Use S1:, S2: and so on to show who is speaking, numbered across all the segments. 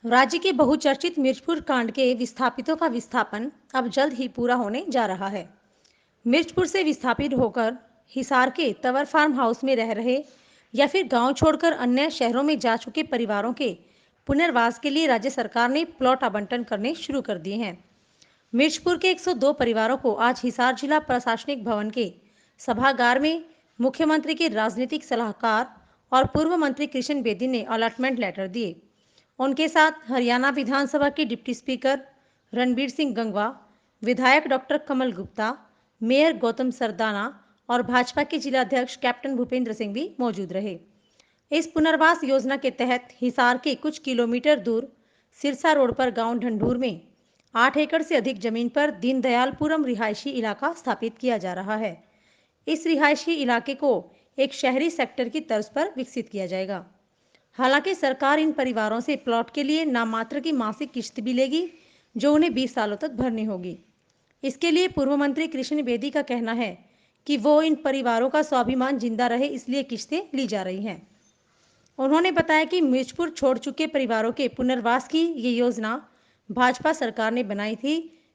S1: राज्य के बहुचर्चित मिर्चपुर कांड के विस्थापितों का विस्थापन अब जल्द ही पूरा होने जा रहा है। मिर्चपुर से विस्थापित होकर हिसार के तंवर फार्म हाउस में रह रहे या फिर गांव छोड़कर अन्य शहरों में जा चुके परिवारों के पुनर्वास के लिए राज्य सरकार ने प्लॉट आवंटन करने शुरू कर दिए हैं। मिर्चपुर के 102 परिवारों को आज हिसार जिला प्रशासनिक भवन के सभागार में मुख्यमंत्री के राजनीतिक सलाहकार और पूर्व मंत्री कृष्ण बेदी ने अलॉटमेंट लेटर दिए। उनके साथ हरियाणा विधानसभा के डिप्टी स्पीकर रणबीर सिंह गंगवा, विधायक डॉक्टर कमल गुप्ता, मेयर गौतम सरदाना और भाजपा के जिलाध्यक्ष कैप्टन भूपेंद्र सिंह भी मौजूद रहे। इस पुनर्वास योजना के तहत हिसार के कुछ किलोमीटर दूर सिरसा रोड पर गांव ढंढूर में 8 एकड़ से अधिक जमीन पर दीनदयालपुरम रिहायशी इलाका स्थापित किया जा रहा है। इस रिहायशी इलाके को एक शहरी सेक्टर की तर्ज पर विकसित किया जाएगा। हालांकि सरकार इन परिवारों से प्लॉट के लिए नाममात्र की मासिक किश्त भी लेगी, जो उन्हें 20 सालों तक भरनी होगी। इसके लिए पूर्व मंत्री कृष्ण बेदी का कहना है कि वो इन परिवारों का स्वाभिमान जिंदा रहे, इसलिए किश्तें ली जा रही हैं। उन्होंने बताया कि मिर्चपुर छोड़ चुके परिवारों के पुनर्वास की ये योजना भाजपा सरकार ने बनाई थी,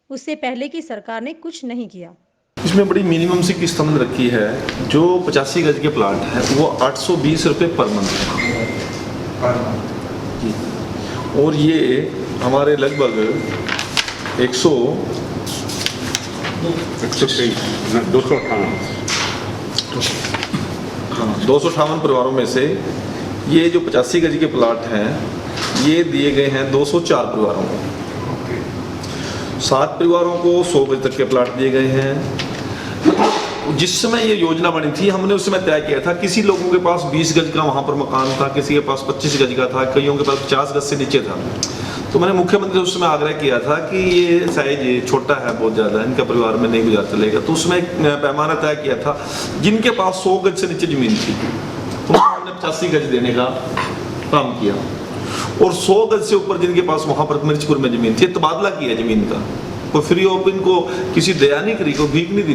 S1: उससे पहले की सरकार ने कुछ नहीं किया।
S2: इसमें बड़ी मिनिमम सी किस्त हमने रखी है। जो 85 गज के प्लाट है वो 820 रुपये पर मंथ है जी। और ये हमारे लगभग 258 परिवारों में से ये जो 85 गज के प्लाट हैं ये दिए गए हैं 204 परिवारों को। 7 परिवारों को 100 गज तक के प्लाट दिए गए हैं। जिस समय ये योजना बनी थी हमने उस समय तय किया था, किसी लोगों के पास 20 गज का वहाँ पर मकान था, किसी के पास 25 गज का था, कईयों के पास 50 गज से नीचे था। तो मैंने मुख्यमंत्री उस समय आग्रह किया था कि ये साइज छोटा है, बहुत ज़्यादा इनका परिवार में नहीं गुजार चलेगा। तो उसमें एक पैमाना तय किया था, जिनके पास 100 गज से नीचे ज़मीन थी उन्होंने 85 गज देने का काम किया, और 100 गज से ऊपर जिनके पास वहाँ पर मिर्चपुर में ज़मीन थी तबादला किया ज़मीन का। कोई फ्री ऑफ इनको किसी दया नहीं करी, कोई भीख नहीं दी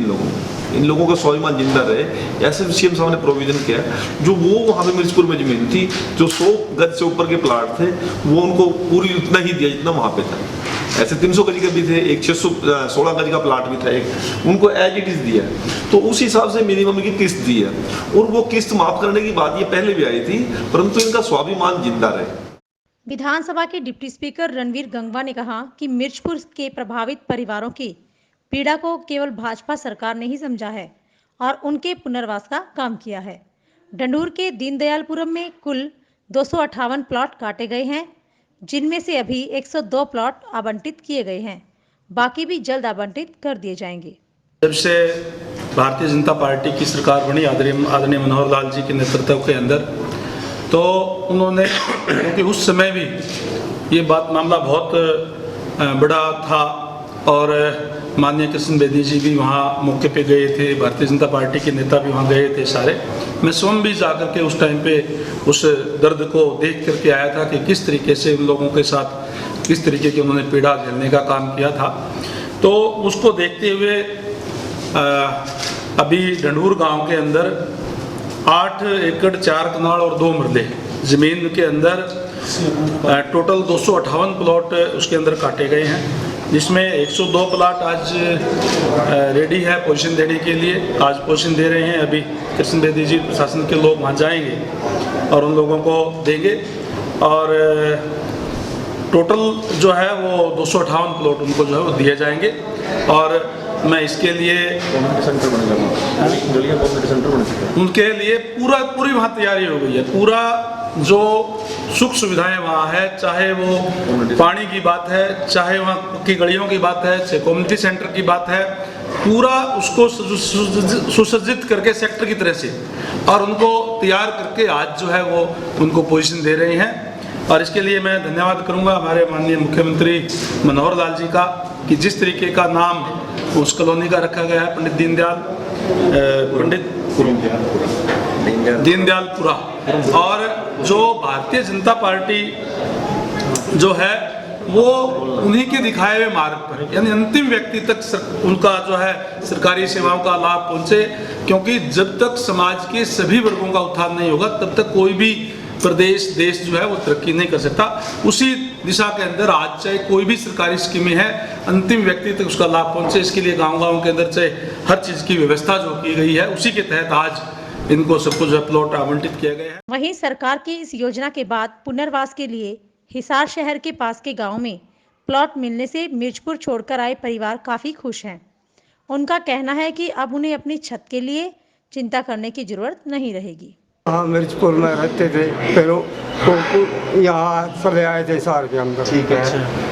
S2: इन लोगों का स्वाभिमान जिंदा रहे, ऐसे सीएम साहब ने प्रोविजन किया। जो वो वहाँ पे मिर्चपुर में ज़मीन थी, जो 100 गज से ऊपर के प्लाट थे वो उनको पूरी उतना ही दिया जितना वहाँ पे था। ऐसे 300 गज के भी थे, एक 616 गज का प्लाट भी था, एक उनको एज इट इज दिया। तो उस हिसाब से मिनिमम की किस्त दी है, और वो किस्त माफ करने की बात ये पहले भी आई थी, परंतु इनका स्वाभिमान जिंदा रहे।
S1: विधानसभा के डिप्टी स्पीकर रणवीर गंगवा ने कहा कि मिर्चपुर के प्रभावित परिवारों की पीड़ा को केवल भाजपा सरकार ने ही समझा है और उनके पुनर्वास का काम किया है। ढंढूर के दीनदयालपुरम में कुल 258 प्लॉट काटे गए हैं, जिनमें से अभी 102 प्लॉट आवंटित किए गए हैं, बाकी भी जल्द आवंटित कर दिए जाएंगे।
S3: जब से भारतीय जनता पार्टी की सरकार बनी आदरणीय मनोहर लाल जी के नेतृत्व के अंदर, तो उन्होंने, क्योंकि उस समय भी ये मामला बहुत बड़ा था और माननीय कृष्ण बेदी जी भी वहाँ मौके पे गए थे, भारतीय जनता पार्टी के नेता भी वहाँ गए थे सारे। मैं स्वयं भी जाकर के उस टाइम पे उस दर्द को देख करके आया था कि किस तरीके से उन लोगों के साथ किस तरीके की उन्होंने पीड़ा झेलने का काम किया था। तो उसको देखते हुए अभी ढंढूर गाँव के अंदर 8 एकड़ 4 कनाल और 2 मरले ज़मीन के अंदर टोटल 258 प्लॉट उसके अंदर काटे गए हैं, जिसमें 102 प्लॉट आज रेडी है पोजीशन देने के लिए। आज पोजीशन दे रहे हैं, अभी कृष्ण बेदी जी प्रशासन के लोग वहाँ जाएंगे और उन लोगों को देंगे, और टोटल जो है वो 258 प्लॉट उनको जो है वो दिए जाएंगे। और मैं इसके लिए उनके लिए पूरी वहाँ तैयारी हो गई है। पूरा जो सुख सुविधाएं वहाँ है, चाहे वो पानी की बात है, चाहे वहाँ की गलियों की बात है, चाहे कम्युनिटी सेंटर की बात है, पूरा उसको सुसज्जित करके सेक्टर की तरह से और उनको तैयार करके आज जो है वो उनको पोजीशन दे रहे हैं। और इसके लिए मैं धन्यवाद करूँगा हमारे माननीय मुख्यमंत्री मनोहर लाल जी का, कि जिस तरीके का नाम उस कॉलोनी का रखा गया है, पंडित दीनदयालपुरा, और जो भारतीय जनता पार्टी जो है वो उन्हीं के दिखाए हुए मार्ग पर, यानी अंतिम व्यक्ति तक उनका जो है सरकारी सेवाओं का लाभ पहुंचे, क्योंकि जब तक समाज के सभी वर्गों का उत्थान नहीं होगा तब तक कोई भी प्रदेश देश जो है वो तरक्की नहीं कर सकता। उसी दिशा के अंदर आज चाहे कोई भी सरकारी स्कीमें है अंतिम व्यक्ति तक उसका लाभ पहुंचे, इसके लिए गांव-गांव के अंदर चाहे हर चीज़ की व्यवस्था जो की गई है उसी के तहत आज इनको सब कुछ प्लॉट आवंटित किया गया है।
S1: वहीं सरकार की इस योजना के बाद पुनर्वास के लिए हिसार शहर के पास के गांव में प्लॉट मिलने से मिर्चपुर छोड़कर आए परिवार काफी खुश हैं। उनका कहना है कि अब उन्हें अपनी छत के लिए चिंता करने की जरूरत नहीं रहेगी।
S4: हाँ, मिर्चपुर में रहते थे, फिर वो यहाँ चले आए थे हिसार के अंदर। ठीक है,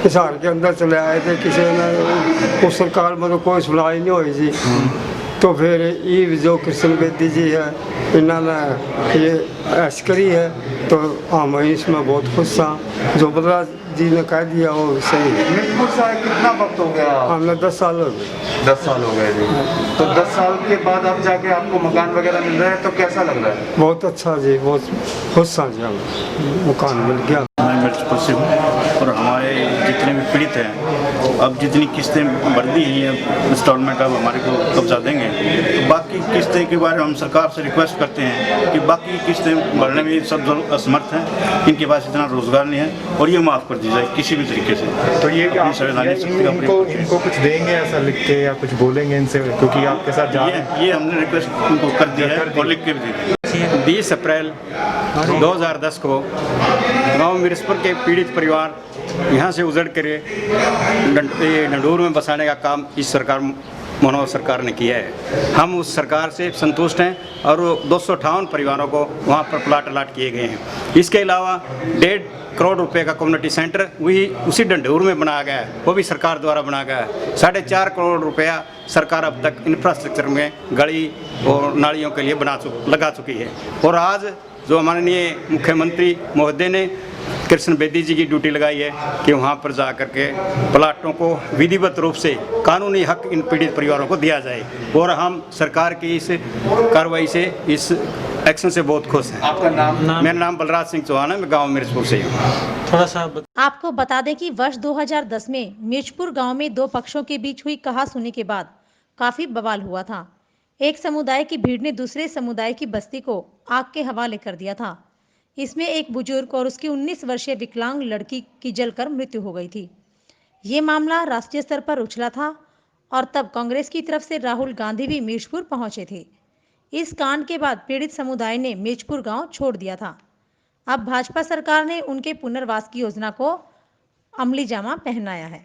S4: हिसार के अंदर चले आए थे, किसी ने उस सरकार में तो कोई सुनाई नहीं हुई जी। तो फिर ये जो कृष्ण बेदी जी है इन्होंने ये ऐश करी है, तो हम इसमें बहुत खुश था। जो बदला जी ने कह दिया वो सही है।
S5: मिर्चपुर से आए कितना वक्त हो गया?
S4: हमने 10 साल हो गए।
S5: 10 साल हो गए जी। तो 10 साल के बाद अब जाके आपको मकान वगैरह मिल रहा है, तो कैसा लग रहा है?
S4: बहुत अच्छा जी, बहुत खुश था जी, हम मकान मिल गया।
S6: मैं मिर्चपुर से हूँ और हमारे जितने भी पीड़ित हैं अब जितनी किस्तें बढ़ दी हैं इंस्टॉलमेंट अब हमारे को कब्जा देंगे, तो बाकी किस्तें के बारे में हम सरकार से रिक्वेस्ट करते हैं कि बाकी किस्तें भरने में सब असमर्थ हैं, इनके पास इतना रोजगार नहीं है और ये माफ़ कर दी जाए किसी भी तरीके से।
S5: तो ये इनको कुछ देंगे ऐसा लिख के या कुछ बोलेंगे इनसे, क्योंकि आपके साथ जा रहे हैं?
S6: ये हमने रिक्वेस्ट उनको कर दिया है और लिख के भी दे दिया।
S7: 20 अप्रैल 2010 को गांव मिर्चपुर के पीड़ित परिवार यहाँ से उजड़ कर नडूर में बसाने का काम इस सरकार मनोहर सरकार ने किया है। हम उस सरकार से संतुष्ट हैं और 258 परिवारों को वहाँ पर प्लाट अलाट किए गए हैं। इसके अलावा 1.5 करोड़ रुपए का कम्युनिटी सेंटर वही उसी डंडूर में बनाया गया है, वो भी सरकार द्वारा बनाया गया है। 4.5 करोड़ रुपया सरकार अब तक इंफ्रास्ट्रक्चर में गली और नालियों के लिए लगा चुकी है। और आज जो माननीय मुख्यमंत्री महोदय ने कृष्ण बेदी जी की ड्यूटी लगाई है कि वहाँ पर जा कर के प्लाटों को विधिवत रूप से कानूनी हक इन पीड़ित परिवारों को दिया जाए, और हम सरकार की इस कार्रवाई से, इस एक्शन से बहुत खुश हैं।
S5: आपका नाम?
S7: मेरा नाम बलराज सिंह चौहान है, मैं गाँव मिर्चपुर से हूँ।
S3: थोड़ा सा
S1: आपको बता दें कि वर्ष 2010 में मिर्चपुर गांव में दो पक्षों के बीच हुई कहासुनी के बाद काफी बवाल हुआ था। एक समुदाय की भीड़ ने दूसरे समुदाय की बस्ती को आग के हवाले कर दिया था। इसमें एक बुजुर्ग और उसकी 19 वर्षीय विकलांग लड़की की जलकर मृत्यु हो गई थी। ये मामला राष्ट्रीय स्तर पर उछला था और तब कांग्रेस की तरफ से राहुल गांधी भी मिर्चपुर पहुंचे थे। इस कांड के बाद पीड़ित समुदाय ने मिर्चपुर गांव छोड़ दिया था। अब भाजपा सरकार ने उनके पुनर्वास की योजना को अमली जामा पहनाया है।